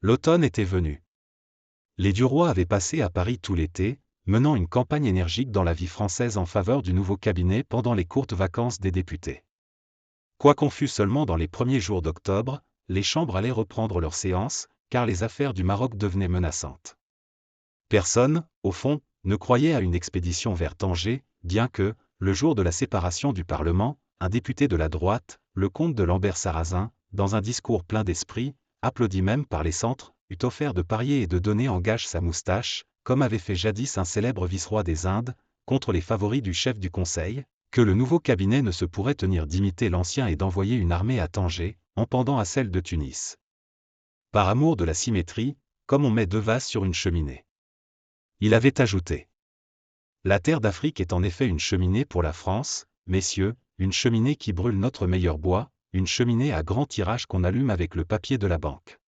L'automne était venu. Les Duroy avaient passé à Paris tout l'été, menant une campagne énergique dans la vie française en faveur du nouveau cabinet pendant les courtes vacances des députés. Quoi qu'on fût seulement dans les premiers jours d'octobre, les chambres allaient reprendre leurs séances, car les affaires du Maroc devenaient menaçantes. Personne, au fond, ne croyait à une expédition vers Tanger, bien que, le jour de la séparation du Parlement, un député de la droite, le comte de Lambert-Sarrazin, dans un discours plein d'esprit, applaudi même par les centres, eût offert de parier et de donner en gage sa moustache, comme avait fait jadis un célèbre vice-roi des Indes, contre les favoris du chef du Conseil, que le nouveau cabinet ne se pourrait tenir d'imiter l'ancien et d'envoyer une armée à Tanger, en pendant à celle de Tunis. Par amour de la symétrie, comme on met deux vases sur une cheminée. Il avait ajouté. La terre d'Afrique est en effet une cheminée pour la France, messieurs, une cheminée qui brûle notre meilleur bois, une cheminée à grand tirage qu'on allume avec le papier de la banque.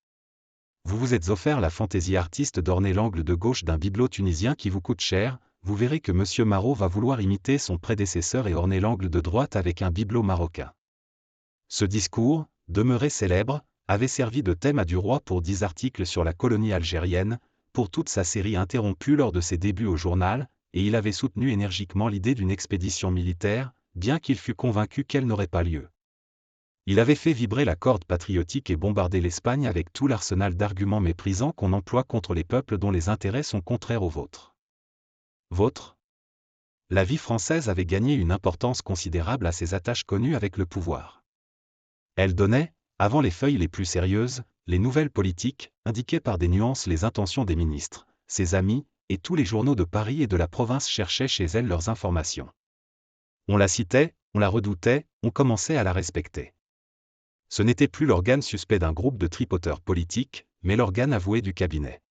Vous vous êtes offert la fantaisie artiste d'orner l'angle de gauche d'un bibelot tunisien qui vous coûte cher, vous verrez que M. Marot va vouloir imiter son prédécesseur et orner l'angle de droite avec un bibelot marocain. Ce discours, demeuré célèbre, avait servi de thème à Duroy pour 10 articles sur la colonie algérienne, pour toute sa série interrompue lors de ses débuts au journal, et il avait soutenu énergiquement l'idée d'une expédition militaire, bien qu'il fût convaincu qu'elle n'aurait pas lieu. Il avait fait vibrer la corde patriotique et bombardé l'Espagne avec tout l'arsenal d'arguments méprisants qu'on emploie contre les peuples dont les intérêts sont contraires aux vôtres. Vôtres ? La vie française avait gagné une importance considérable à ses attaches connues avec le pouvoir. Elle donnait, avant les feuilles les plus sérieuses, les nouvelles politiques, indiquaient par des nuances les intentions des ministres, ses amis, et tous les journaux de Paris et de la province cherchaient chez elle leurs informations. On la citait, on la redoutait, on commençait à la respecter. Ce n'était plus l'organe suspect d'un groupe de tripoteurs politiques, mais l'organe avoué du cabinet.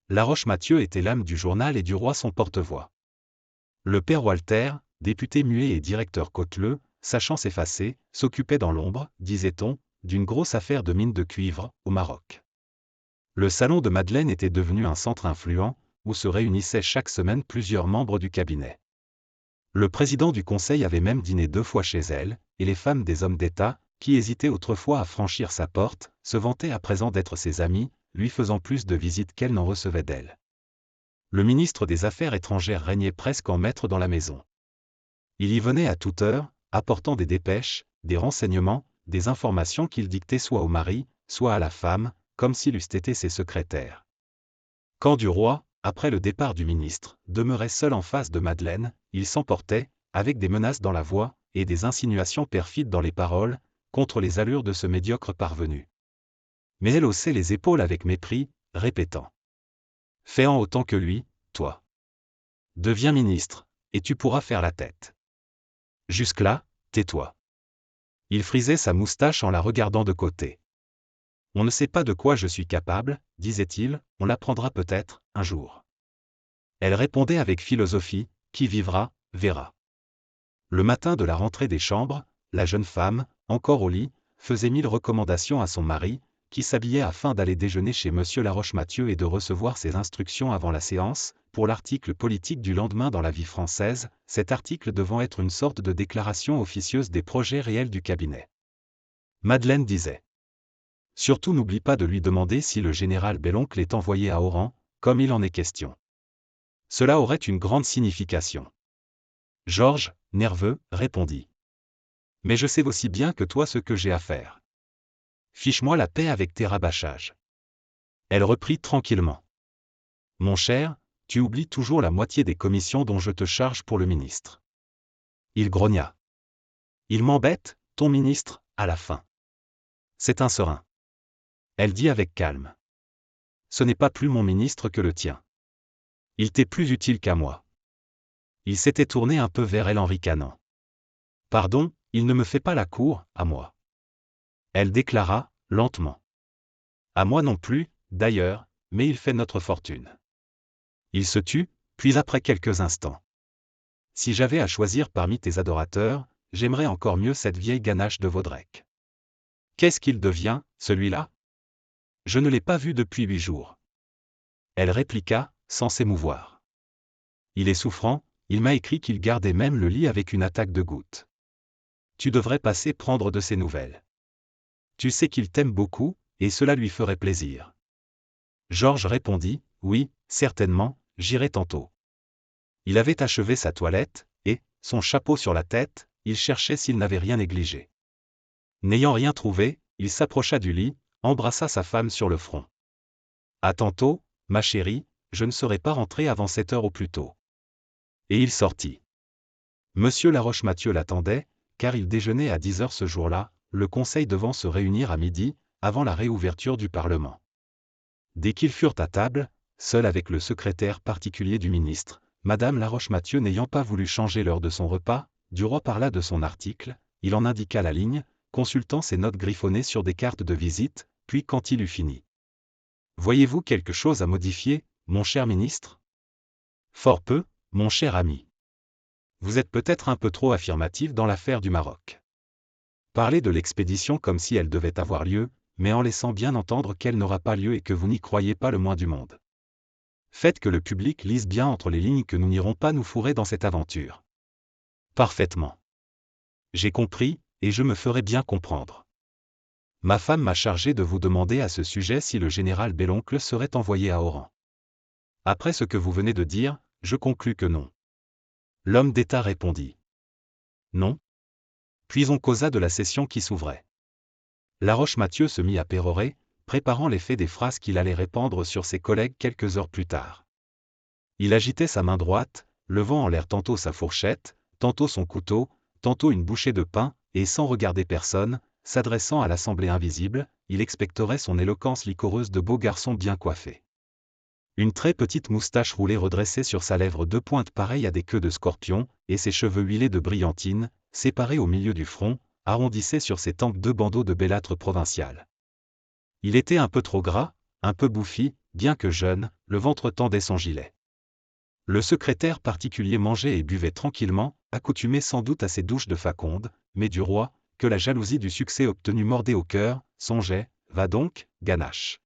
Laroche-Mathieu était l'âme du journal et Duroy son porte-voix. Le père Walter, député muet et directeur côteleux, sachant s'effacer, s'occupait dans l'ombre, disait-on, d'une grosse affaire de mine de cuivre, au Maroc. Le salon de Madeleine était devenu un centre influent, où se réunissaient chaque semaine plusieurs membres du cabinet. Le président du conseil avait même dîné 2 fois chez elle, et les femmes des hommes d'État, qui hésitaient autrefois à franchir sa porte, se vantaient à présent d'être ses amies, lui faisant plus de visites qu'elle n'en recevait d'elle. Le ministre des Affaires étrangères régnait presque en maître dans la maison. Il y venait à toute heure, apportant des dépêches, des renseignements, des informations qu'il dictait soit au mari, soit à la femme, comme s'il eussent été ses secrétaires. Quand Duroy, après le départ du ministre, demeurait seul en face de Madeleine, il s'emportait, avec des menaces dans la voix, et des insinuations perfides dans les paroles, contre les allures de ce médiocre parvenu. Mais elle haussait les épaules avec mépris, répétant. Fais-en autant que lui, toi. Deviens ministre, et tu pourras faire la tête. Jusque-là, tais-toi. Il frisait sa moustache en la regardant de côté. On ne sait pas de quoi je suis capable, disait-il, on l'apprendra peut-être, un jour. Elle répondait avec philosophie, qui vivra, verra. Le matin de la rentrée des chambres, la jeune femme, encore au lit, faisait 1000 recommandations à son mari, qui s'habillait afin d'aller déjeuner chez M. Laroche-Mathieu et de recevoir ses instructions avant la séance, pour l'article politique du lendemain dans la vie française, cet article devant être une sorte de déclaration officieuse des projets réels du cabinet. Madeleine disait. Surtout n'oublie pas de lui demander si le général Belloncle est envoyé à Oran, comme il en est question. Cela aurait une grande signification. Georges, nerveux, répondit. Mais je sais aussi bien que toi ce que j'ai à faire. Fiche-moi la paix avec tes rabâchages. Elle reprit tranquillement. Mon cher, tu oublies toujours la moitié des commissions dont je te charge pour le ministre. Il grogna. Il m'embête, ton ministre, à la fin. C'est un serein. Elle dit avec calme. Ce n'est pas plus mon ministre que le tien. Il t'est plus utile qu'à moi. Il s'était tourné un peu vers elle en ricanant. Pardon, il ne me fait pas la cour, à moi. Elle déclara, lentement. À moi non plus, d'ailleurs, mais il fait notre fortune. Il se tut, puis après quelques instants. Si j'avais à choisir parmi tes adorateurs, j'aimerais encore mieux cette vieille ganache de Vaudrec. Qu'est-ce qu'il devient, celui-là? Je ne l'ai pas vu depuis 8 jours. Elle répliqua, sans s'émouvoir. Il est souffrant, il m'a écrit qu'il gardait même le lit avec une attaque de goutte. Tu devrais passer prendre de ses nouvelles. Tu sais qu'il t'aime beaucoup, et cela lui ferait plaisir. Georges répondit, oui, certainement, j'irai tantôt. Il avait achevé sa toilette, et, son chapeau sur la tête, il cherchait s'il n'avait rien négligé. N'ayant rien trouvé, il s'approcha du lit, embrassa sa femme sur le front. À tantôt, ma chérie, je ne serai pas rentré avant 7 heures au plus tôt. Et il sortit. Monsieur Laroche-Mathieu l'attendait, car il déjeunait à 10 heures ce jour-là, le conseil devant se réunir à midi, avant la réouverture du Parlement. Dès qu'ils furent à table, seul avec le secrétaire particulier du ministre, Madame Laroche-Mathieu n'ayant pas voulu changer l'heure de son repas, Duroy parla de son article, il en indiqua la ligne, consultant ses notes griffonnées sur des cartes de visite, puis quand il eut fini. Voyez-vous quelque chose à modifier, mon cher ministre? Fort peu, mon cher ami. Vous êtes peut-être un peu trop affirmatif dans l'affaire du Maroc. Parlez de l'expédition comme si elle devait avoir lieu, mais en laissant bien entendre qu'elle n'aura pas lieu et que vous n'y croyez pas le moins du monde. Faites que le public lise bien entre les lignes que nous n'irons pas nous fourrer dans cette aventure. Parfaitement. J'ai compris, et je me ferai bien comprendre. Ma femme m'a chargé de vous demander à ce sujet si le général Belloncle serait envoyé à Oran. Après ce que vous venez de dire, je conclus que non. L'homme d'État répondit. Non. Puis on causa de la session qui s'ouvrait. Laroche-Mathieu se mit à pérorer, préparant l'effet des phrases qu'il allait répandre sur ses collègues quelques heures plus tard. Il agitait sa main droite, levant en l'air tantôt sa fourchette, tantôt son couteau, tantôt une bouchée de pain, et sans regarder personne, s'adressant à l'assemblée invisible, il expectorait son éloquence liquoreuse de beau garçon bien coiffé. Une très petite moustache roulée redressée sur sa lèvre deux pointes pareilles à des queues de scorpion, et ses cheveux huilés de brillantine, séparés au milieu du front, arrondissaient sur ses tempes deux bandeaux de bellâtre provincial. Il était un peu trop gras, un peu bouffi, bien que jeune, le ventre tendait son gilet. Le secrétaire particulier mangeait et buvait tranquillement, accoutumé sans doute à ses douches de faconde, mais Duroy, que la jalousie du succès obtenu mordait au cœur, songeait, va donc, ganache.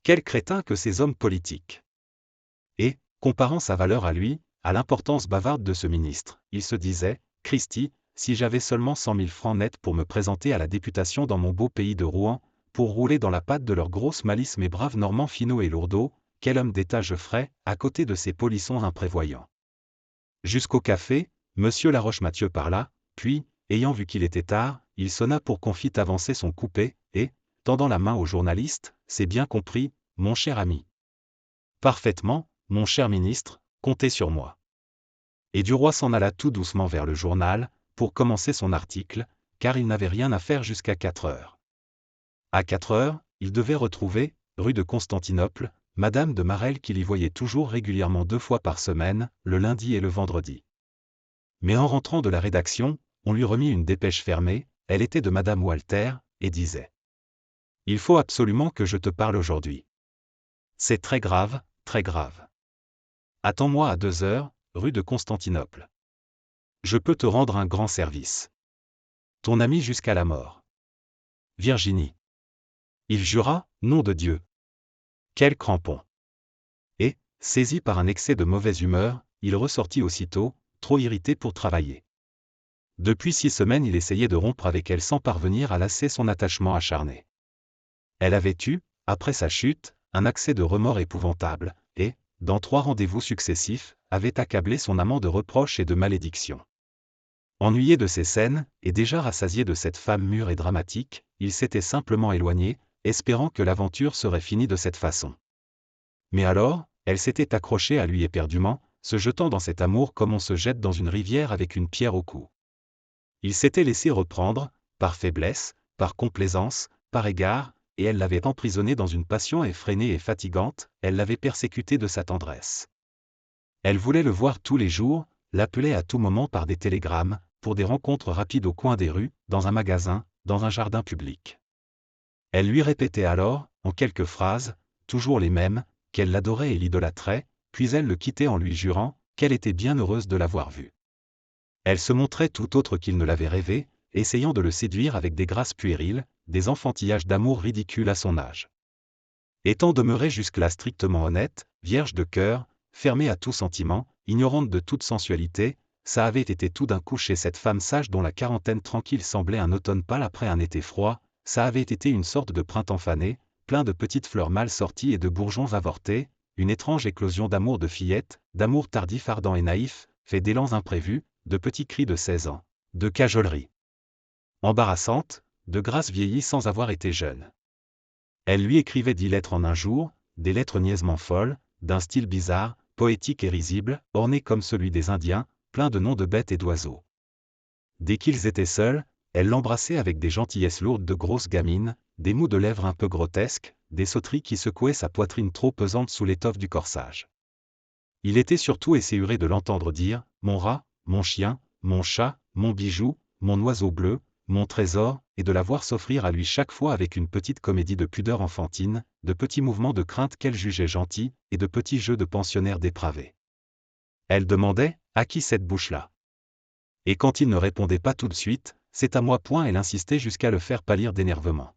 Quel crétin que ces hommes politiques! Et, comparant sa valeur à lui, à l'importance bavarde de ce ministre, il se disait, Christi, si j'avais seulement 100 000 francs nets pour me présenter à la députation dans mon beau pays de Rouen, pour rouler dans la pâte de leur grosse malice mes braves Normands finaux et lourdeaux, quel homme d'État je ferais, à côté de ces polissons imprévoyants. Jusqu'au café, monsieur Laroche-Mathieu parla, puis, ayant vu qu'il était tard, il sonna pour qu'on fît avancer son coupé, et, tendant la main au journaliste, c'est bien compris, mon cher ami. Parfaitement, mon cher ministre, comptez sur moi. Et Duroy s'en alla tout doucement vers le journal, pour commencer son article, car il n'avait rien à faire jusqu'à 4 heures. À 4 heures, il devait retrouver, rue de Constantinople, Madame de Marelle qu'il y voyait toujours régulièrement 2 fois par semaine, le lundi et le vendredi. Mais en rentrant de la rédaction, on lui remit une dépêche fermée, elle était de Madame Walter, et disait « Il faut absolument que je te parle aujourd'hui. C'est très grave, très grave. Attends-moi à 2 heures, rue de Constantinople. Je peux te rendre un grand service. Ton ami jusqu'à la mort. Virginie. » Il jura, nom de Dieu. Quel crampon! Et, saisi par un excès de mauvaise humeur, il ressortit aussitôt, trop irrité pour travailler. Depuis 6 semaines il essayait de rompre avec elle sans parvenir à lasser son attachement acharné. Elle avait eu, après sa chute, un accès de remords épouvantable, et, dans 3 rendez-vous successifs, avait accablé son amant de reproches et de malédictions. Ennuyé de ces scènes, et déjà rassasié de cette femme mûre et dramatique, il s'était simplement éloigné, espérant que l'aventure serait finie de cette façon. Mais alors, elle s'était accrochée à lui éperdument, se jetant dans cet amour comme on se jette dans une rivière avec une pierre au cou. Il s'était laissé reprendre, par faiblesse, par complaisance, par égard, et elle l'avait emprisonné dans une passion effrénée et fatigante, elle l'avait persécuté de sa tendresse. Elle voulait le voir tous les jours, l'appelait à tout moment par des télégrammes, pour des rencontres rapides au coin des rues, dans un magasin, dans un jardin public. Elle lui répétait alors, en quelques phrases, toujours les mêmes, qu'elle l'adorait et l'idolâtrait, puis elle le quittait en lui jurant qu'elle était bien heureuse de l'avoir vu. Elle se montrait tout autre qu'il ne l'avait rêvé, essayant de le séduire avec des grâces puériles, des enfantillages d'amour ridicules à son âge. Étant demeurée jusque-là strictement honnête, vierge de cœur, fermée à tout sentiment, ignorante de toute sensualité, ça avait été tout d'un coup chez cette femme sage dont la quarantaine tranquille semblait un automne pâle après un été froid, ça avait été une sorte de printemps fané, plein de petites fleurs mal sorties et de bourgeons avortés, une étrange éclosion d'amour de fillette, d'amour tardif ardent et naïf, fait d'élans imprévus, de petits cris de 16 ans, de cajolerie embarrassante, de grâce vieillie sans avoir été jeune. Elle lui écrivait 10 lettres en un jour, des lettres niaisement folles, d'un style bizarre, poétique et risible, orné comme celui des Indiens, plein de noms de bêtes et d'oiseaux. Dès qu'ils étaient seuls, elle l'embrassait avec des gentillesses lourdes de grosse gamine, des mous de lèvres un peu grotesques, des sauteries qui secouaient sa poitrine trop pesante sous l'étoffe du corsage. Il était surtout esséuré de l'entendre dire « mon rat, mon chien, mon chat, mon bijou, mon oiseau bleu, mon trésor », et de la voir s'offrir à lui chaque fois avec une petite comédie de pudeur enfantine, de petits mouvements de crainte qu'elle jugeait gentils, et de petits jeux de pensionnaires dépravés. Elle demandait « à qui cette bouche-là » Et quand il ne répondait pas tout de suite, « c'est à moi » elle insistait jusqu'à le faire pâlir d'énervement.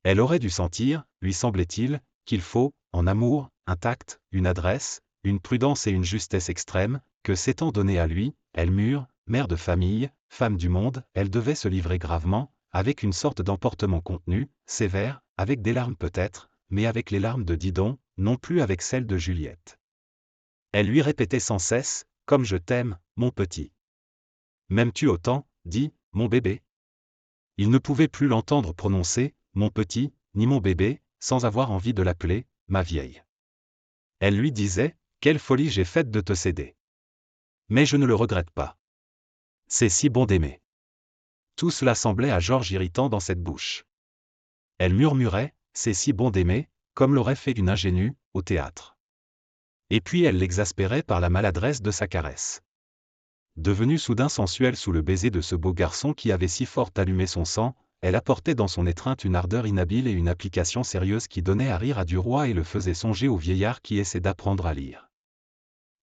Elle aurait dû sentir, lui semblait-il, qu'il faut, en amour, un tact, une adresse, une prudence et une justesse extrême, que s'étant donnée à lui, elle mûre, mère de famille, femme du monde, elle devait se livrer gravement, avec une sorte d'emportement contenu, sévère, avec des larmes peut-être, mais avec les larmes de Didon, non plus avec celles de Juliette. Elle lui répétait sans cesse, « Comme je t'aime, mon petit. M'aimes-tu autant, dis, mon bébé ?» Il ne pouvait plus l'entendre prononcer, « mon petit », ni « mon bébé », sans avoir envie de l'appeler, « ma vieille ». Elle lui disait, « Quelle folie j'ai faite de te céder. Mais je ne le regrette pas. C'est si bon d'aimer. » Tout cela semblait à Georges irritant dans cette bouche. Elle murmurait, « C'est si bon d'aimer », comme l'aurait fait une ingénue, au théâtre. Et puis elle l'exaspérait par la maladresse de sa caresse. Devenue soudain sensuelle sous le baiser de ce beau garçon qui avait si fort allumé son sang, elle apportait dans son étreinte une ardeur inhabile et une application sérieuse qui donnait à rire à Duroy et le faisait songer au vieillard qui essaie d'apprendre à lire.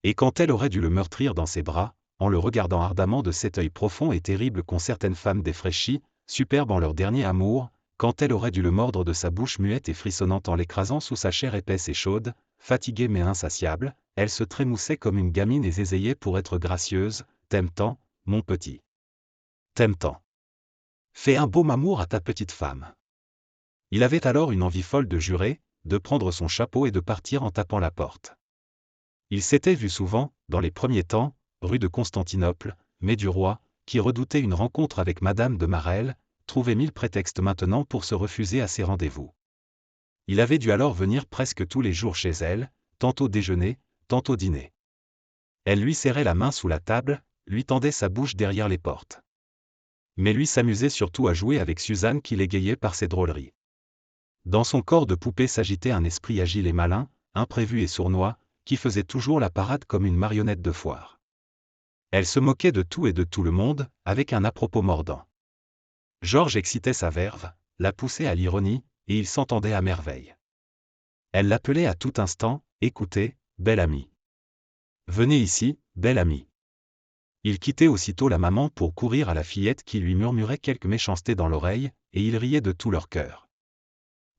Et quand elle aurait dû le meurtrir dans ses bras, en le regardant ardemment de cet œil profond et terrible qu'ont certaines femmes défraîchies, superbes en leur dernier amour, quand elle aurait dû le mordre de sa bouche muette et frissonnante en l'écrasant sous sa chair épaisse et chaude, fatiguée mais insatiable, elle se trémoussait comme une gamine et zézayait pour être gracieuse, « T'aimes tant, mon petit. T'aimes tant. Fais un baume amour à ta petite femme. » Il avait alors une envie folle de jurer, de prendre son chapeau et de partir en tapant la porte. Il s'était vu souvent, dans les premiers temps, rue de Constantinople, mais Duroy, qui redoutait une rencontre avec Madame de Marelle, trouvait 1000 prétextes maintenant pour se refuser à ses rendez-vous. Il avait dû alors venir presque tous les jours chez elle, tantôt déjeuner, tantôt dîner. Elle lui serrait la main sous la table, lui tendait sa bouche derrière les portes. Mais lui s'amusait surtout à jouer avec Suzanne qui l'égayait par ses drôleries. Dans son corps de poupée s'agitait un esprit agile et malin, imprévu et sournois, qui faisait toujours la parade comme une marionnette de foire. Elle se moquait de tout et de tout le monde, avec un à-propos mordant. Georges excitait sa verve, la poussait à l'ironie, et ils s'entendaient à merveille. Elle l'appelait à tout instant, « Écoutez, belle amie. Venez ici, belle amie. » Il quittait aussitôt la maman pour courir à la fillette qui lui murmurait quelques méchancetés dans l'oreille, et il riait de tout leur cœur.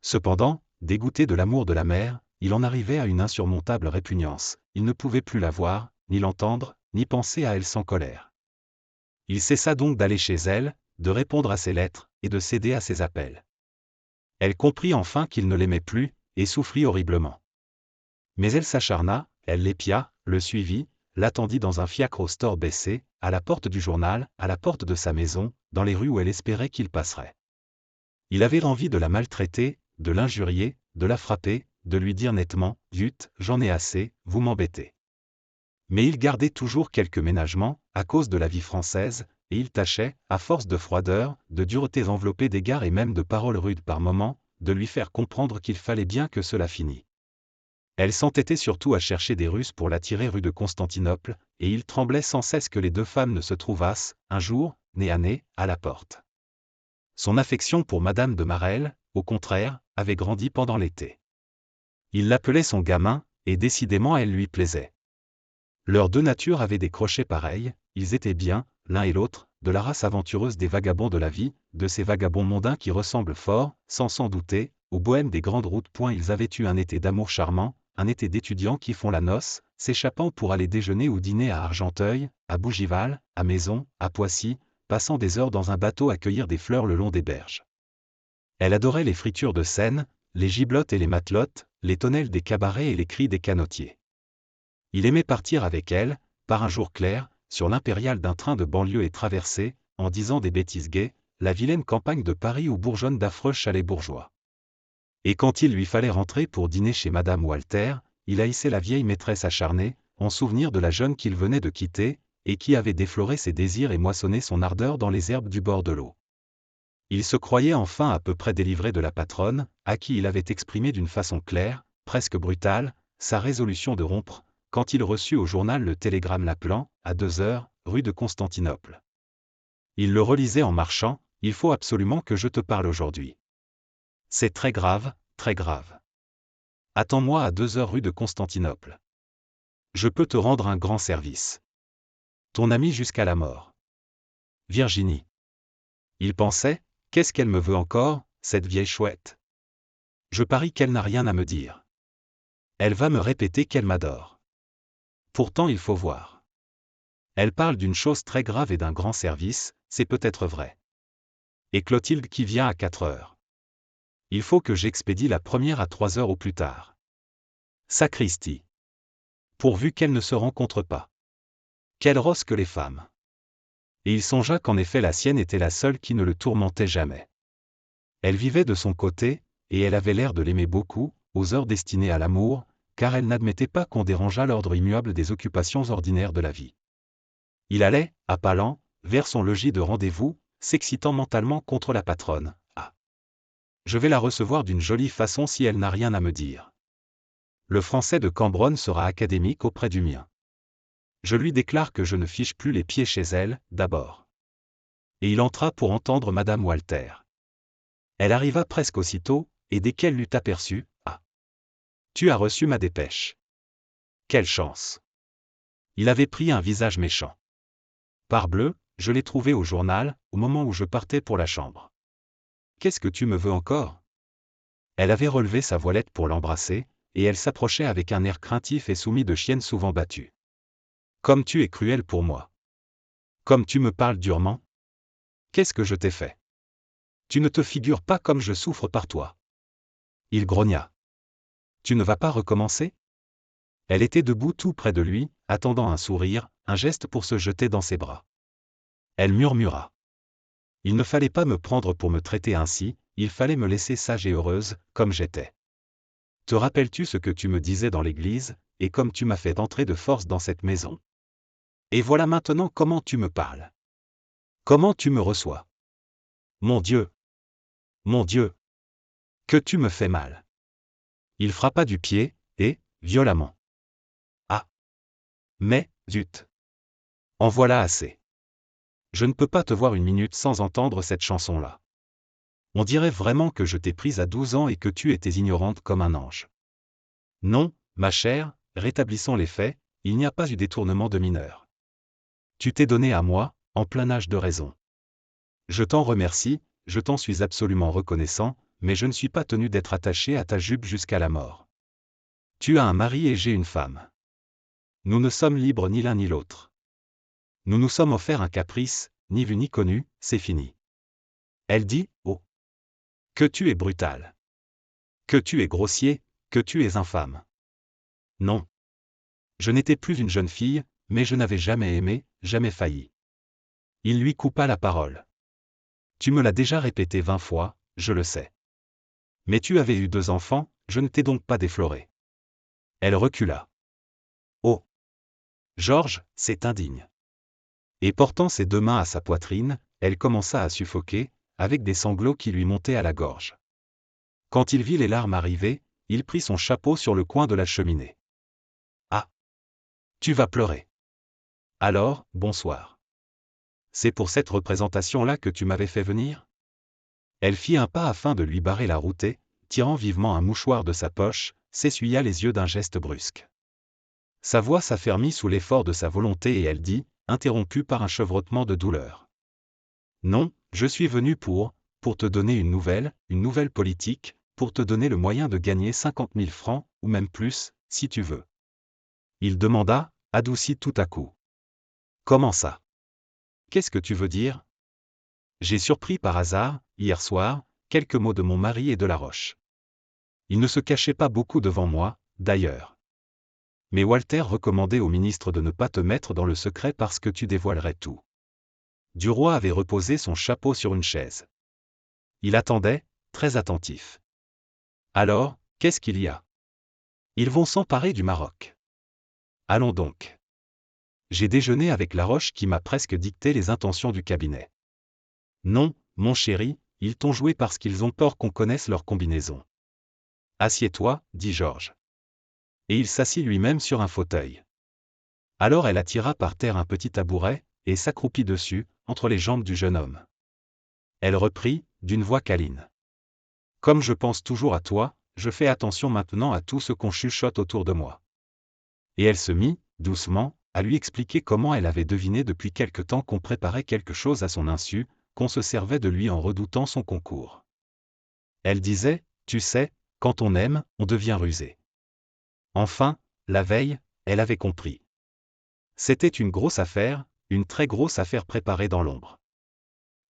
Cependant, dégoûté de l'amour de la mère, il en arrivait à une insurmontable répugnance, il ne pouvait plus la voir, ni l'entendre, ni penser à elle sans colère. Il cessa donc d'aller chez elle, de répondre à ses lettres, et de céder à ses appels. Elle comprit enfin qu'il ne l'aimait plus, et souffrit horriblement. Mais elle s'acharna, elle l'épia, le suivit, l'attendit dans un fiacre au store baissé, à la porte du journal, à la porte de sa maison, dans les rues où elle espérait qu'il passerait. Il avait envie de la maltraiter, de l'injurier, de la frapper, de lui dire nettement, « Zut, j'en ai assez, vous m'embêtez. » Mais il gardait toujours quelques ménagements, à cause de la vie française, et il tâchait, à force de froideur, de duretés enveloppées d'égards et même de paroles rudes par moments, de lui faire comprendre qu'il fallait bien que cela finît. Elle s'entêtait surtout à chercher des ruses pour l'attirer rue de Constantinople, et il tremblait sans cesse que les deux femmes ne se trouvassent, un jour, nez à nez, à la porte. Son affection pour Madame de Marelle, au contraire, avait grandi pendant l'été. Il l'appelait son gamin, et décidément elle lui plaisait. Leurs deux natures avaient des crochets pareils, ils étaient bien, l'un et l'autre, de la race aventureuse des vagabonds de la vie, de ces vagabonds mondains qui ressemblent fort, sans s'en douter, aux bohèmes des grandes routes. Ils avaient eu un été d'amour charmant, un été d'étudiants qui font la noce, s'échappant pour aller déjeuner ou dîner à Argenteuil, à Bougival, à Maison, à Poissy, passant des heures dans un bateau à cueillir des fleurs le long des berges. Elle adorait les fritures de Seine, les giblottes et les matelotes, les tonnelles des cabarets et les cris des canotiers. Il aimait partir avec elle, par un jour clair, sur l'impériale d'un train de banlieue et traverser, en disant des bêtises gaies, la vilaine campagne de Paris où bourgeonnent d'affreux chalets bourgeois. Et quand il lui fallait rentrer pour dîner chez Madame Walter, il haïssait la vieille maîtresse acharnée, en souvenir de la jeune qu'il venait de quitter, et qui avait défloré ses désirs et moissonné son ardeur dans les herbes du bord de l'eau. Il se croyait enfin à peu près délivré de la patronne, à qui il avait exprimé d'une façon claire, presque brutale, sa résolution de rompre, quand il reçut au journal le télégramme l'appelant, à 2 heures, rue de Constantinople. Il le relisait en marchant, « Il faut absolument que je te parle aujourd'hui. C'est très grave, très grave. Attends-moi à 2 heures rue de Constantinople. Je peux te rendre un grand service. Ton ami jusqu'à la mort. Virginie. » Il pensait, qu'est-ce qu'elle me veut encore, cette vieille chouette? Je parie qu'elle n'a rien à me dire. Elle va me répéter qu'elle m'adore. Pourtant il faut voir. Elle parle d'une chose très grave et d'un grand service, c'est peut-être vrai. Et Clotilde qui vient à 4 heures. Il faut que j'expédie la première à 3 heures au plus tard. Sacristi. Pourvu qu'elle ne se rencontre pas. Quelle rosse que les femmes. Et il songea qu'en effet la sienne était la seule qui ne le tourmentait jamais. Elle vivait de son côté, et elle avait l'air de l'aimer beaucoup, aux heures destinées à l'amour, car elle n'admettait pas qu'on dérangeât l'ordre immuable des occupations ordinaires de la vie. Il allait, à pas lents, vers son logis de rendez-vous, s'excitant mentalement contre la patronne. Ah! Je vais la recevoir d'une jolie façon si elle n'a rien à me dire. Le français de Cambronne sera académique auprès du mien. Je lui déclare que je ne fiche plus les pieds chez elle, d'abord. Et il entra pour entendre Madame Walter. Elle arriva presque aussitôt, et dès qu'elle l'eut aperçu, « Ah! Tu as reçu ma dépêche. Quelle chance !» Il avait pris un visage méchant. « Parbleu, je l'ai trouvé au journal, au moment où je partais pour la chambre. Qu'est-ce que tu me veux encore ?» Elle avait relevé sa voilette pour l'embrasser, et elle s'approchait avec un air craintif et soumis de chienne souvent battue. « Comme tu es cruel pour moi. Comme tu me parles durement. Qu'est-ce que je t'ai fait? Tu ne te figures pas comme je souffre par toi. » Il grogna. « Tu ne vas pas recommencer ?» Elle était debout tout près de lui, attendant un sourire, un geste pour se jeter dans ses bras. Elle murmura. « Il ne fallait pas me prendre pour me traiter ainsi, il fallait me laisser sage et heureuse, comme j'étais. Te rappelles-tu ce que tu me disais dans l'église, et comme tu m'as fait entrer de force dans cette maison? Et voilà maintenant comment tu me parles. Comment tu me reçois. Mon Dieu! Mon Dieu! Que tu me fais mal. » Il frappa du pied, et, violemment. « Ah! Mais, zut! En voilà assez. Je ne peux pas te voir une minute sans entendre cette chanson-là. On dirait vraiment que je t'ai prise à 12 ans et que tu étais ignorante comme un ange. Non, ma chère, rétablissons les faits, il n'y a pas eu détournement de mineur. Tu t'es donné à moi, en plein âge de raison. Je t'en remercie, je t'en suis absolument reconnaissant, mais je ne suis pas tenu d'être attaché à ta jupe jusqu'à la mort. Tu as un mari et j'ai une femme. Nous ne sommes libres ni l'un ni l'autre. Nous nous sommes offert un caprice, ni vu ni connu, c'est fini. » Elle dit, « Oh! Que tu es brutal. Que tu es grossier, que tu es infâme. » Non. Je n'étais plus une jeune fille, mais je n'avais jamais aimé, jamais failli. Il lui coupa la parole. « Tu me l'as déjà répété 20 fois, je le sais. Mais tu avais eu 2 enfants, je ne t'ai donc pas défloré. » Elle recula. « Oh! Georges, c'est indigne. » Et portant ses 2 mains à sa poitrine, elle commença à suffoquer, avec des sanglots qui lui montaient à la gorge. Quand il vit les larmes arriver, il prit son chapeau sur le coin de la cheminée. « Ah! Tu vas pleurer. Alors, bonsoir. C'est pour cette représentation-là que tu m'avais fait venir ?» Elle fit un pas afin de lui barrer la route et, tirant vivement un mouchoir de sa poche, s'essuya les yeux d'un geste brusque. Sa voix s'affermit sous l'effort de sa volonté et elle dit, interrompue par un chevrotement de douleur. « Non, je suis venu pour te donner une nouvelle politique, pour te donner le moyen de gagner 50 000 francs, ou même plus, si tu veux. » Il demanda, adouci tout à coup. « Comment ça? Qu'est-ce que tu veux dire? » J'ai surpris par hasard, hier soir, quelques mots de mon mari et de la Roche. Il ne se cachait pas beaucoup devant moi, d'ailleurs. Mais Walter recommandait au ministre de ne pas te mettre dans le secret parce que tu dévoilerais tout. Duroy avait reposé son chapeau sur une chaise. Il attendait, très attentif. Alors, qu'est-ce qu'il y a? Ils vont s'emparer du Maroc. Allons donc. J'ai déjeuné avec Laroche qui m'a presque dicté les intentions du cabinet. Non, mon chéri, ils t'ont joué parce qu'ils ont peur qu'on connaisse leur combinaison. Assieds-toi, dit Georges. Et il s'assit lui-même sur un fauteuil. Alors elle attira par terre un petit tabouret, et s'accroupit dessus, entre les jambes du jeune homme. Elle reprit, d'une voix câline. Comme je pense toujours à toi, je fais attention maintenant à tout ce qu'on chuchote autour de moi. Et elle se mit, doucement, à lui expliquer comment elle avait deviné depuis quelque temps qu'on préparait quelque chose à son insu, qu'on se servait de lui en redoutant son concours. Elle disait, tu sais, quand on aime, on devient rusé. Enfin, la veille, elle avait compris. C'était une grosse affaire, une très grosse affaire préparée dans l'ombre.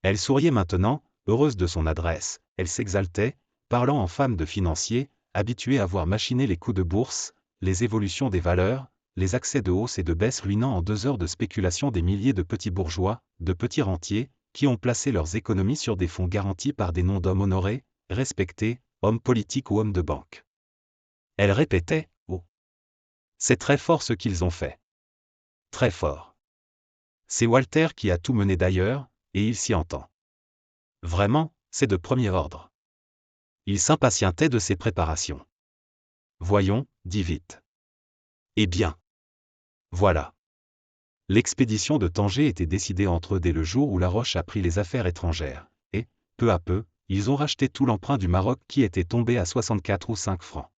Elle souriait maintenant, heureuse de son adresse, elle s'exaltait, parlant en femme de financier, habituée à voir machiner les coups de bourse, les évolutions des valeurs, les accès de hausse et de baisse ruinant en 2 heures de spéculation des milliers de petits bourgeois, de petits rentiers, qui ont placé leurs économies sur des fonds garantis par des noms d'hommes honorés, respectés, hommes politiques ou hommes de banque. Elle répétait, « Oh, c'est très fort ce qu'ils ont fait. Très fort. C'est Walter qui a tout mené d'ailleurs, et il s'y entend. Vraiment, c'est de premier ordre. » Il s'impatientait de ses préparations. Voyons, dit vite. Eh bien. Voilà. L'expédition de Tanger était décidée entre eux dès le jour où Laroche a pris les affaires étrangères, et, peu à peu, ils ont racheté tout l'emprunt du Maroc qui était tombé à 64 ou 5 francs.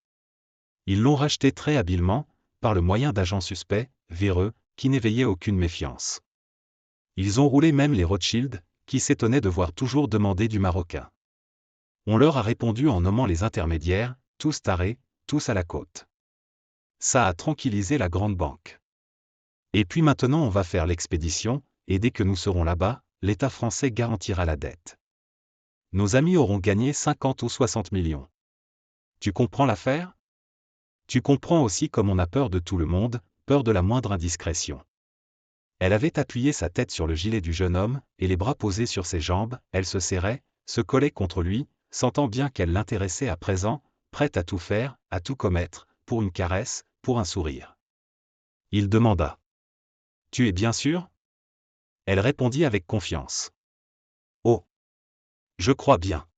Ils l'ont racheté très habilement, par le moyen d'agents suspects, véreux, qui n'éveillaient aucune méfiance. Ils ont roulé même les Rothschild, qui s'étonnaient de voir toujours demander du Marocain. On leur a répondu en nommant les intermédiaires, tous tarés, tous à la côte. Ça a tranquillisé la grande banque. Et puis maintenant on va faire l'expédition, et dès que nous serons là-bas, l'État français garantira la dette. Nos amis auront gagné 50 ou 60 millions. Tu comprends l'affaire? Tu comprends aussi comme on a peur de tout le monde, peur de la moindre indiscrétion. Elle avait appuyé sa tête sur le gilet du jeune homme, et les bras posés sur ses jambes, elle se serrait, se collait contre lui, sentant bien qu'elle l'intéressait à présent, prête à tout faire, à tout commettre, pour une caresse, pour un sourire. Il demanda. « Tu es bien sûr ?» Elle répondit avec confiance. « Oh, je crois bien. »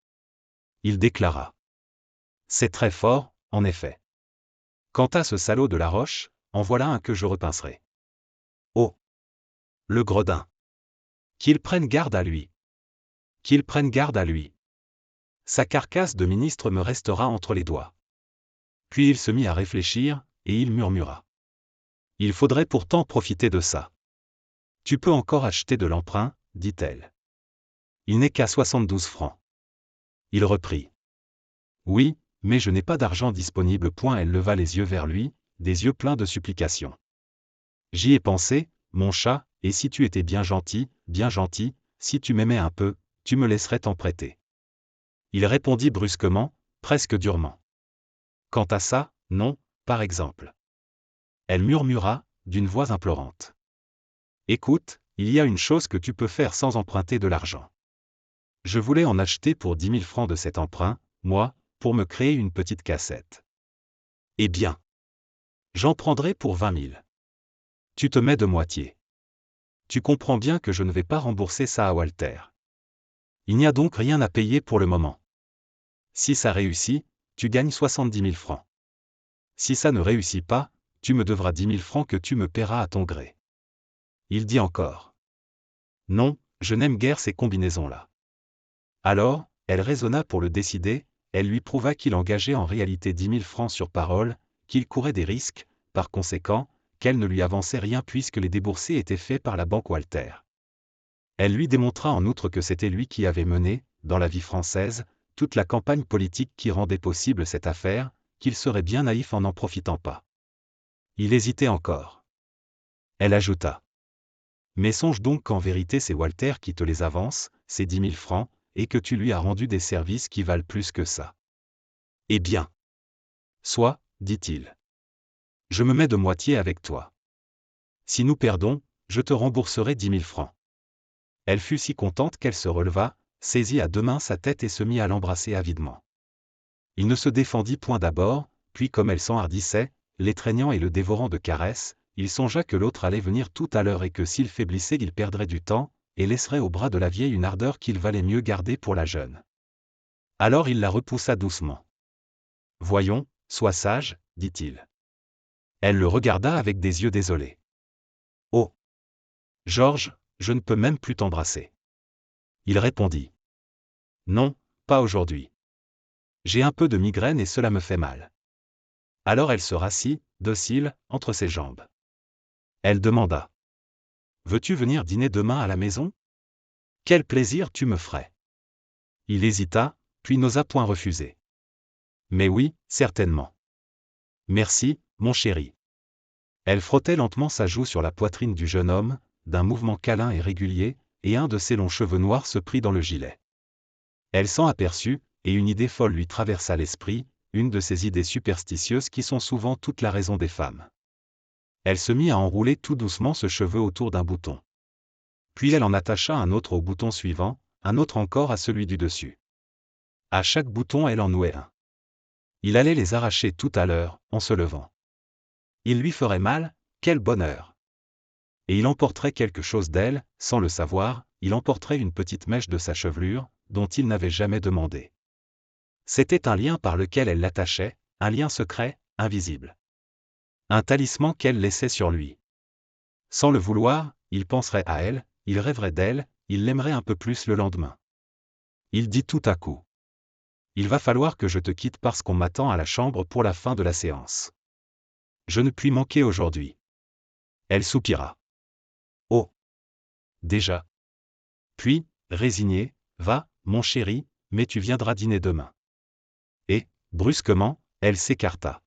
Il déclara. « C'est très fort, en effet. Quant à ce salaud de Laroche, en voilà un que je repincerai. Oh, le gredin. Qu'il prenne garde à lui. Qu'il prenne garde à lui. Sa carcasse de ministre me restera entre les doigts. » Puis il se mit à réfléchir, et il murmura. « Il faudrait pourtant profiter de ça. »« Tu peux encore acheter de l'emprunt, dit-elle. Il n'est qu'à 72 francs. » Il reprit. « Oui, mais je n'ai pas d'argent disponible. » Elle leva les yeux vers lui, des yeux pleins de supplication. « J'y ai pensé, mon chat, et si tu étais bien gentil, si tu m'aimais un peu, tu me laisserais t'en prêter. » Il répondit brusquement, presque durement. « Quant à ça, non, par exemple. » Elle murmura, d'une voix implorante. « Écoute, il y a une chose que tu peux faire sans emprunter de l'argent. Je voulais en acheter pour 10 000 francs de cet emprunt, moi, pour me créer une petite cassette. Eh bien, j'en prendrai pour 20 000. Tu te mets de moitié. Tu comprends bien que je ne vais pas rembourser ça à Walter. Il n'y a donc rien à payer pour le moment. Si ça réussit, tu gagnes 70 000 francs. Si ça ne réussit pas, tu me devras 10 000 francs que tu me paieras à ton gré. » Il dit encore. « Non, je n'aime guère ces combinaisons-là. » Alors, elle raisonna pour le décider, elle lui prouva qu'il engageait en réalité 10 000 francs sur parole, qu'il courait des risques, par conséquent, qu'elle ne lui avançait rien puisque les déboursés étaient faits par la banque Walter. Elle lui démontra en outre que c'était lui qui avait mené, dans la vie française, toute la campagne politique qui rendait possible cette affaire, qu'il serait bien naïf en n'en profitant pas. Il hésitait encore. Elle ajouta. « Mais songe donc qu'en vérité c'est Walter qui te les avance, ces 10 000 francs, et que tu lui as rendu des services qui valent plus que ça. » Eh bien. Soit, dit-il. Je me mets de moitié avec toi. Si nous perdons, je te rembourserai 10 000 francs. Elle fut si contente qu'elle se releva, saisit à deux mains sa tête et se mit à l'embrasser avidement. Il ne se défendit point d'abord, puis comme elle s'enhardissait, l'étreignant et le dévorant de caresses, il songea que l'autre allait venir tout à l'heure et que s'il faiblissait il perdrait du temps, et laisserait au bras de la vieille une ardeur qu'il valait mieux garder pour la jeune. Alors il la repoussa doucement. Voyons, sois sage, dit-il. Elle le regarda avec des yeux désolés. Oh! Georges, je ne peux même plus t'embrasser. Il répondit. Non, pas aujourd'hui. J'ai un peu de migraine et cela me fait mal. Alors elle se rassit, docile, entre ses jambes. Elle demanda. Veux-tu venir dîner demain à la maison? Quel plaisir tu me ferais. Il hésita, puis n'osa point refuser. Mais oui, certainement. Merci, mon chéri. Elle frottait lentement sa joue sur la poitrine du jeune homme, d'un mouvement câlin et régulier, et un de ses longs cheveux noirs se prit dans le gilet. Elle s'en aperçut, et une idée folle lui traversa l'esprit, une de ces idées superstitieuses qui sont souvent toute la raison des femmes. Elle se mit à enrouler tout doucement ce cheveu autour d'un bouton. Puis elle en attacha un autre au bouton suivant, un autre encore à celui du dessus. À chaque bouton elle en nouait un. Il allait les arracher tout à l'heure, en se levant. Il lui ferait mal, quel bonheur! Et il emporterait quelque chose d'elle, sans le savoir, il emporterait une petite mèche de sa chevelure, dont il n'avait jamais demandé. C'était un lien par lequel elle l'attachait, un lien secret, invisible. Un talisman qu'elle laissait sur lui. Sans le vouloir, il penserait à elle, il rêverait d'elle, il l'aimerait un peu plus le lendemain. Il dit tout à coup. Il va falloir que je te quitte parce qu'on m'attend à la chambre pour la fin de la séance. Je ne puis manquer aujourd'hui. Elle soupira. Oh! Déjà. Puis, résigné, va, mon chéri, mais tu viendras dîner demain. Et, brusquement, elle s'écarta.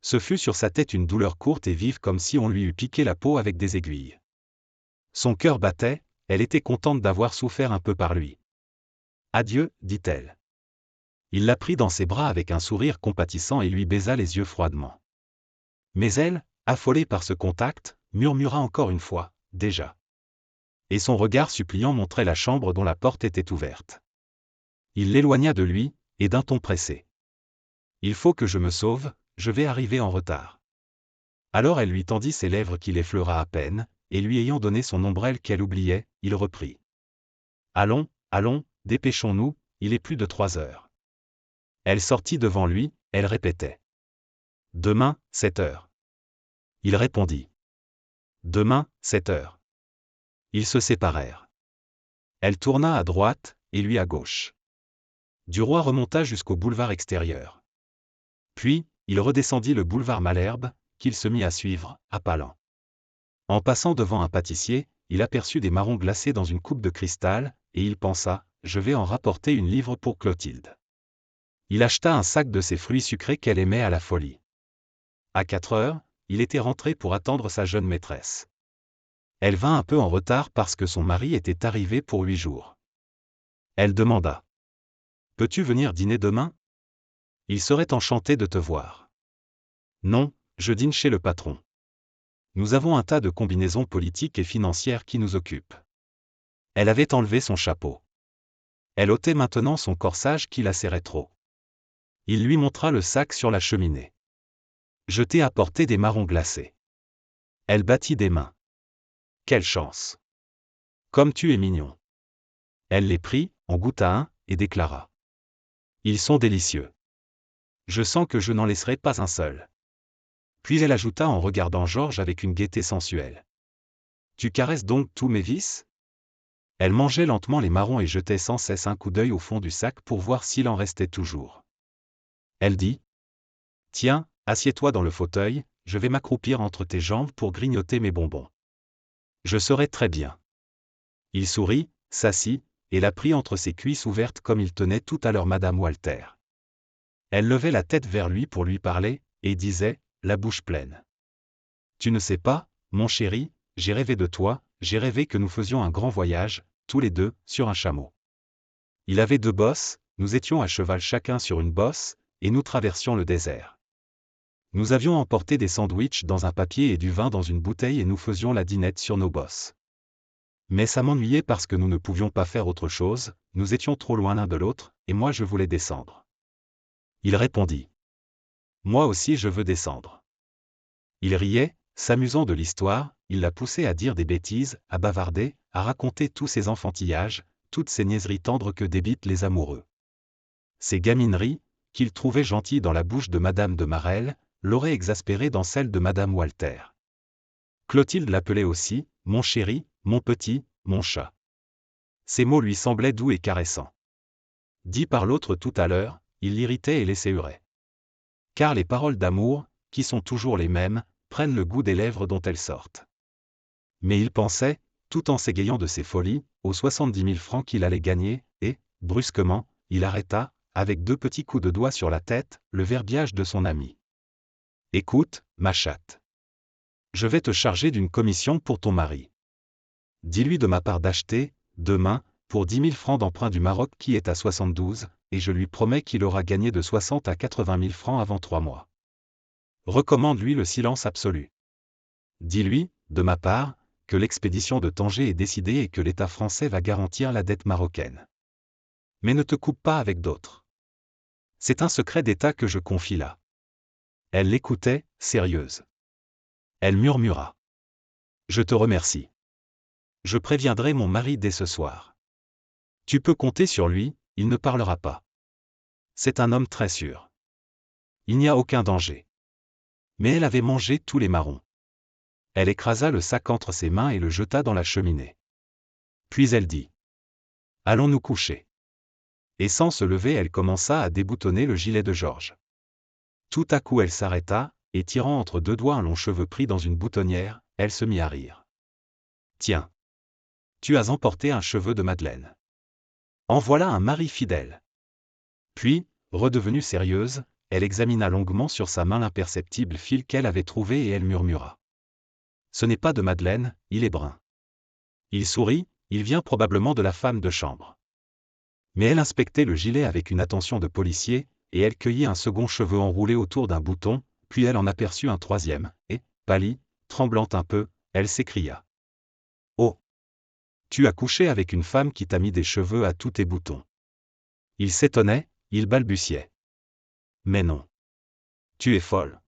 Ce fut sur sa tête une douleur courte et vive comme si on lui eût piqué la peau avec des aiguilles. Son cœur battait, elle était contente d'avoir souffert un peu par lui. Adieu, dit-elle. Il la prit dans ses bras avec un sourire compatissant et lui baisa les yeux froidement. Mais elle, affolée par ce contact, murmura encore une fois, déjà. Et son regard suppliant montrait la chambre dont la porte était ouverte. Il l'éloigna de lui, et d'un ton pressé. Il faut que je me sauve, je vais arriver en retard. Alors elle lui tendit ses lèvres qu'il effleura à peine, et lui ayant donné son ombrelle qu'elle oubliait, il reprit. Allons, allons, dépêchons-nous, il est plus de 3 heures. Elle sortit devant lui, elle répétait. Demain, 7 heures. Il répondit. Demain, 7 heures. Ils se séparèrent. Elle tourna à droite, et lui à gauche. Duroy remonta jusqu'au boulevard extérieur. Puis, il redescendit le boulevard Malherbe, qu'il se mit à suivre, à pas lents. En passant devant un pâtissier, il aperçut des marrons glacés dans une coupe de cristal, et il pensa, je vais en rapporter une livre pour Clotilde. Il acheta un sac de ces fruits sucrés qu'elle aimait à la folie. À 4 heures, il était rentré pour attendre sa jeune maîtresse. Elle vint un peu en retard parce que son mari était arrivé pour 8 jours. Elle demanda. Peux-tu venir dîner demain? Il serait enchanté de te voir. Non, je dîne chez le patron. Nous avons un tas de combinaisons politiques et financières qui nous occupent. Elle avait enlevé son chapeau. Elle ôtait maintenant son corsage qui la serrait trop. Il lui montra le sac sur la cheminée. Je t'ai apporté des marrons glacés. Elle battit des mains. Quelle chance! Comme tu es mignon. Elle les prit, en goûta un, et déclara. Ils sont délicieux. Je sens que je n'en laisserai pas un seul. Puis elle ajouta en regardant Georges avec une gaieté sensuelle. Tu caresses donc tous mes vices? Elle mangeait lentement les marrons et jetait sans cesse un coup d'œil au fond du sac pour voir s'il en restait toujours. Elle dit. Tiens, assieds-toi dans le fauteuil, je vais m'accroupir entre tes jambes pour grignoter mes bonbons. Je serai très bien. Il sourit, s'assit, et la prit entre ses cuisses ouvertes comme il tenait tout à l'heure Madame Walter. Elle levait la tête vers lui pour lui parler, et disait, la bouche pleine. Tu ne sais pas, mon chéri, j'ai rêvé de toi, j'ai rêvé que nous faisions un grand voyage, tous les deux, sur un chameau. Il avait 2 bosses, nous étions à cheval chacun sur une bosse, et nous traversions le désert. Nous avions emporté des sandwichs dans un papier et du vin dans une bouteille et nous faisions la dînette sur nos bosses. Mais ça m'ennuyait parce que nous ne pouvions pas faire autre chose, nous étions trop loin l'un de l'autre, et moi je voulais descendre. Il répondit. Moi aussi je veux descendre. Il riait, s'amusant de l'histoire, il la poussait à dire des bêtises, à bavarder, à raconter tous ces enfantillages, toutes ces niaiseries tendres que débitent les amoureux. Ces gamineries, qu'il trouvait gentilles dans la bouche de Madame de Marelle, l'auraient exaspéré dans celle de Madame Walter. Clotilde l'appelait aussi « mon chéri, mon petit, mon chat ». Ces mots lui semblaient doux et caressants. Dit par l'autre tout à l'heure, il l'irritait et l'esséurait. Car les paroles d'amour, qui sont toujours les mêmes, prennent le goût des lèvres dont elles sortent. Mais il pensait, tout en s'égayant de ses folies, aux 70 000 francs qu'il allait gagner, et, brusquement, il arrêta, avec 2 petits coups de doigt sur la tête, le verbiage de son ami. « Écoute, ma chatte. Je vais te charger d'une commission pour ton mari. Dis-lui de ma part d'acheter, demain, pour 10 000 francs d'emprunt du Maroc qui est à 72, et je lui promets qu'il aura gagné de 60 à 80 000 francs avant 3 mois. Recommande-lui le silence absolu. Dis-lui, de ma part, que l'expédition de Tanger est décidée et que l'État français va garantir la dette marocaine. Mais ne te coupe pas avec d'autres. C'est un secret d'État que je confie là. » Elle l'écoutait, sérieuse. Elle murmura. « Je te remercie. Je préviendrai mon mari dès ce soir. Tu peux compter sur lui, il ne parlera pas. C'est un homme très sûr. Il n'y a aucun danger. » Mais elle avait mangé tous les marrons. Elle écrasa le sac entre ses mains et le jeta dans la cheminée. Puis elle dit. « Allons nous coucher. » Et sans se lever elle commença à déboutonner le gilet de Georges. Tout à coup elle s'arrêta, et tirant entre 2 doigts un long cheveu pris dans une boutonnière, elle se mit à rire. « Tiens. Tu as emporté un cheveu de Madeleine. En voilà un mari fidèle. » Puis, redevenue sérieuse, elle examina longuement sur sa main l'imperceptible fil qu'elle avait trouvé et elle murmura. « Ce n'est pas de Madeleine, il est brun. » Il sourit, il vient probablement de la femme de chambre. Mais elle inspectait le gilet avec une attention de policier, et elle cueillit un second cheveu enroulé autour d'un bouton, puis elle en aperçut un troisième, et, pâlie, tremblant un peu, elle s'écria. « Oh! Tu as couché avec une femme qui t'a mis des cheveux à tous tes boutons. » Il s'étonnait, il balbutiait. « Mais non. Tu es folle. »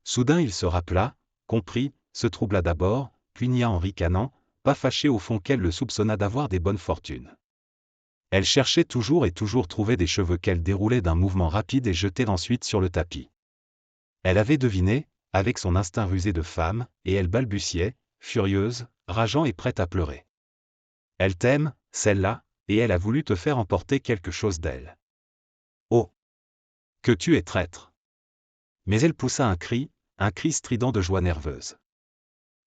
Soudain il se rappela, comprit, se troubla d'abord, puis nia en ricanant, pas fâché au fond qu'elle le soupçonnât d'avoir des bonnes fortunes. Elle cherchait toujours et toujours trouver des cheveux qu'elle déroulait d'un mouvement rapide et jetait ensuite sur le tapis. Elle avait deviné, avec son instinct rusé de femme, et elle balbutiait, furieuse, rageant et prête à pleurer. Elle t'aime, celle-là, et elle a voulu te faire emporter quelque chose d'elle. Oh! Que tu es traître! Mais elle poussa un cri strident de joie nerveuse.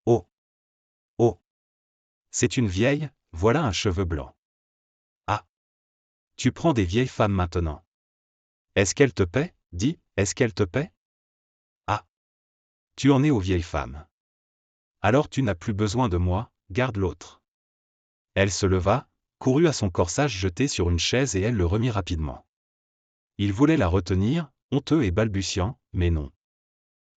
Oh! Oh! C'est une vieille, voilà un cheveu blanc. Ah! Tu prends des vieilles femmes maintenant. Est-ce qu'elle te paie, dis, est-ce qu'elle te paie? Ah! Tu en es aux vieilles femmes. Alors tu n'as plus besoin de moi, garde l'autre. Elle se leva, courut à son corsage jeté sur une chaise et elle le remit rapidement. Il voulait la retenir, honteux et balbutiant, mais non.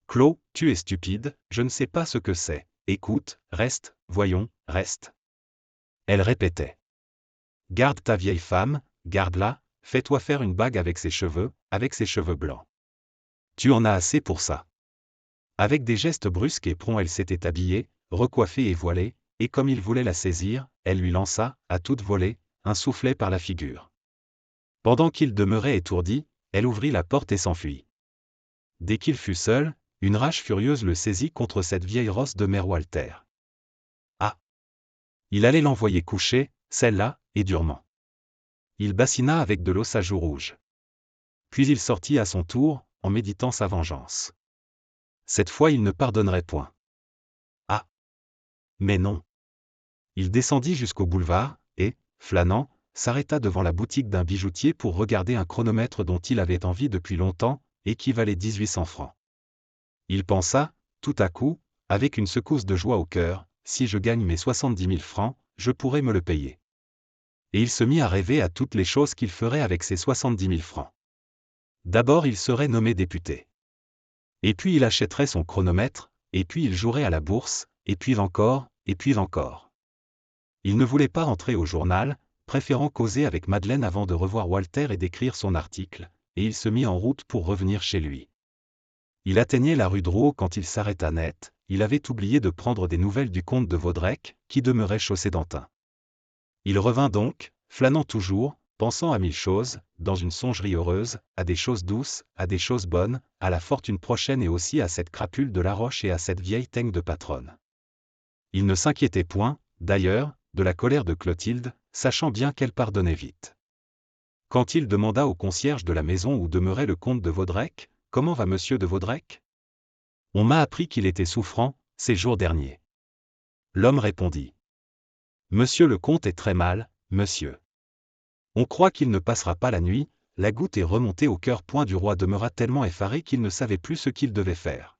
Claude, tu es stupide, je ne sais pas ce que c'est. Écoute, reste, voyons, reste. Elle répétait. Garde ta vieille femme, garde-la, fais-toi faire une bague avec ses cheveux blancs. Tu en as assez pour ça. Avec des gestes brusques et prompts elle s'était habillée, recoiffée et voilée, et comme il voulait la saisir, elle lui lança, à toute volée, un soufflet par la figure. Pendant qu'il demeurait étourdi, elle ouvrit la porte et s'enfuit. Dès qu'il fut seul, une rage furieuse le saisit contre cette vieille rosse de mère Walter. Ah! Il allait l'envoyer coucher, celle-là, et durement. Il bassina avec de l'eau sa joue rouge. Puis il sortit à son tour, en méditant sa vengeance. Cette fois il ne pardonnerait point. Ah! Mais non. Il descendit jusqu'au boulevard, et, flânant, s'arrêta devant la boutique d'un bijoutier pour regarder un chronomètre dont il avait envie depuis longtemps, et qui valait 1800 francs. Il pensa, tout à coup, avec une secousse de joie au cœur, si je gagne mes 70 000 francs, je pourrai me le payer. Et il se mit à rêver à toutes les choses qu'il ferait avec ses 70 000 francs. D'abord il serait nommé député. Et puis il achèterait son chronomètre, et puis il jouerait à la bourse, et puis encore, et puis encore. Il ne voulait pas rentrer au journal, préférant causer avec Madeleine avant de revoir Walter et d'écrire son article, et il se mit en route pour revenir chez lui. Il atteignait la rue Drouot quand il s'arrêta net, il avait oublié de prendre des nouvelles du comte de Vaudrec, qui demeurait chaussée d'Antin. Il revint donc, flânant toujours, pensant à 1000 choses, dans une songerie heureuse, à des choses douces, à des choses bonnes, à la fortune prochaine et aussi à cette crapule de Laroche et à cette vieille teigne de patronne. Il ne s'inquiétait point, d'ailleurs, de la colère de Clotilde, sachant bien qu'elle pardonnait vite. Quand il demanda au concierge de la maison où demeurait le comte de Vaudrec, « Comment va monsieur de Vaudrec ? On m'a appris qu'il était souffrant, ces jours derniers. » L'homme répondit. « Monsieur le comte est très mal, monsieur. On croit qu'il ne passera pas la nuit. » La goutte est remontée au cœur point du roi demeura tellement effaré qu'il ne savait plus ce qu'il devait faire.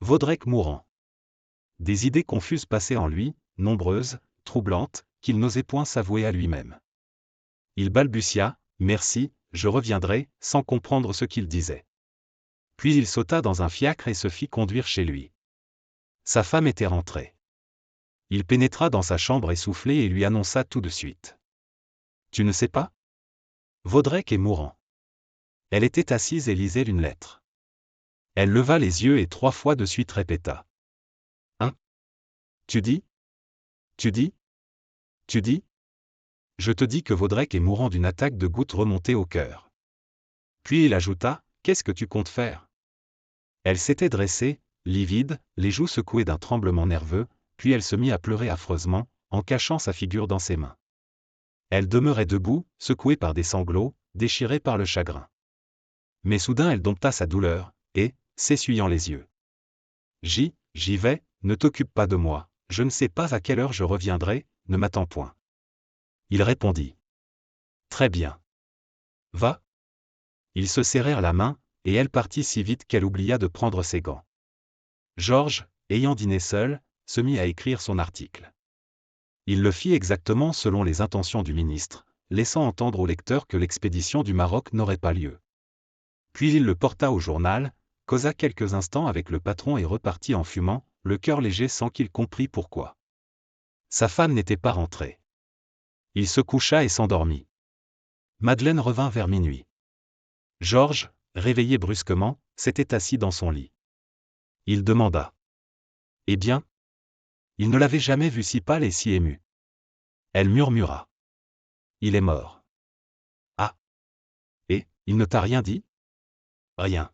Vaudrec mourant. Des idées confuses passaient en lui, nombreuses, troublantes, qu'il n'osait point s'avouer à lui-même. Il balbutia, « Merci, je reviendrai », sans comprendre ce qu'il disait. Puis il sauta dans un fiacre et se fit conduire chez lui. Sa femme était rentrée. Il pénétra dans sa chambre essoufflée et lui annonça tout de suite. « Tu ne sais pas ? Vaudrec est mourant. » Elle était assise et lisait une lettre. Elle leva les yeux et 3 fois de suite répéta. « Hein ? Tu dis ? Tu dis ? Tu dis ? Je te dis que Vaudrec est mourant d'une attaque de gouttes remontée au cœur. » Puis il ajouta, « Qu'est-ce que tu comptes faire ? » Elle s'était dressée, livide, les joues secouées d'un tremblement nerveux, puis elle se mit à pleurer affreusement, en cachant sa figure dans ses mains. Elle demeurait debout, secouée par des sanglots, déchirée par le chagrin. Mais soudain elle dompta sa douleur, et, s'essuyant les yeux. « J'y vais, ne t'occupe pas de moi, je ne sais pas à quelle heure je reviendrai, ne m'attends point. » Il répondit. « Très bien. Va. » Ils se serrèrent la main, et elle partit si vite qu'elle oublia de prendre ses gants. Georges, ayant dîné seul, se mit à écrire son article. Il le fit exactement selon les intentions du ministre, laissant entendre au lecteur que l'expédition du Maroc n'aurait pas lieu. Puis il le porta au journal, causa quelques instants avec le patron et repartit en fumant, le cœur léger sans qu'il comprît pourquoi. Sa femme n'était pas rentrée. Il se coucha et s'endormit. Madeleine revint vers minuit. Georges, réveillé brusquement, s'était assis dans son lit. Il demanda. « Eh bien ? » Il ne l'avait jamais vue si pâle et si émue. Elle murmura. « Il est mort. » « Ah ! Et, il ne t'a rien dit ? » ?»« Rien.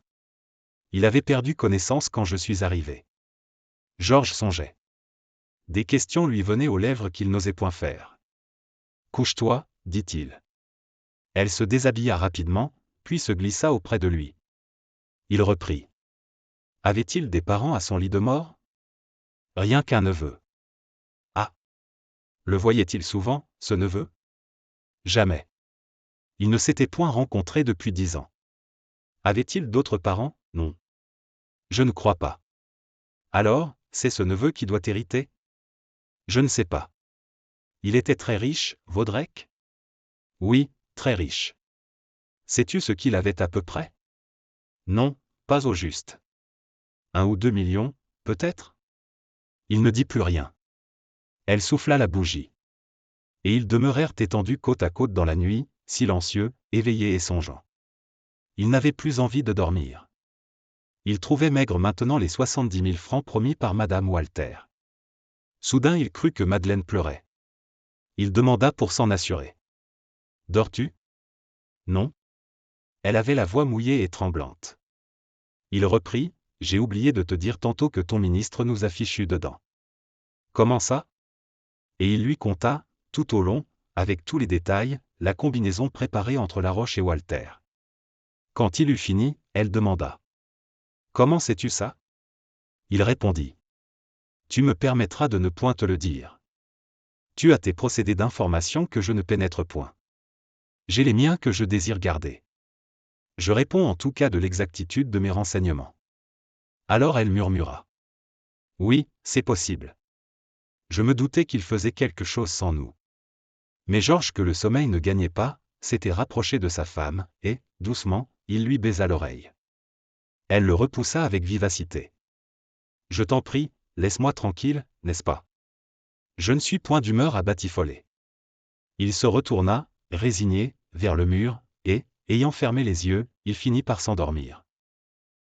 Il avait perdu connaissance quand je suis arrivé. » Georges songeait. Des questions lui venaient aux lèvres qu'il n'osait point faire. « Couche-toi, dit-il. » Elle se déshabilla rapidement, puis se glissa auprès de lui. Il reprit. Avait-il des parents à son lit de mort ? Rien qu'un neveu. Ah ! Le voyait-il souvent, ce neveu ? Jamais. Il ne s'était point rencontré depuis 10 ans. Avait-il d'autres parents ? Non. Je ne crois pas. Alors, c'est ce neveu qui doit hériter ? Je ne sais pas. Il était très riche, Vaudrec ? Oui, très riche. Sais-tu ce qu'il avait à peu près ? Non, pas au juste. 1 ou 2 millions, peut-être ? Il ne dit plus rien. Elle souffla la bougie. Et ils demeurèrent étendus côte à côte dans la nuit, silencieux, éveillés et songeants. Ils n'avaient plus envie de dormir. Ils trouvaient maigres maintenant les 70 000 francs promis par Madame Walter. Soudain il crut que Madeleine pleurait. Il demanda pour s'en assurer. « Dors-tu ? » Non. Elle avait la voix mouillée et tremblante. Il reprit, « J'ai oublié de te dire tantôt que ton ministre nous a fichus dedans. » Comment ça ? Et il lui conta, tout au long, avec tous les détails, la combinaison préparée entre Laroche et Walter. Quand il eut fini, elle demanda. « Comment sais-tu ça ? » Il répondit. « Tu me permettras de ne point te le dire. Tu as tes procédés d'information que je ne pénètre point. J'ai les miens que je désire garder. Je réponds en tout cas de l'exactitude de mes renseignements. » Alors elle murmura. « Oui, c'est possible. Je me doutais qu'il faisait quelque chose sans nous. » Mais Georges, que le sommeil ne gagnait pas, s'était rapproché de sa femme, et, doucement, il lui baisa l'oreille. Elle le repoussa avec vivacité. Je t'en prie, laisse-moi tranquille, n'est-ce pas? Je ne suis point d'humeur à batifoler. Il se retourna, résigné, vers le mur, et, ayant fermé les yeux, il finit par s'endormir.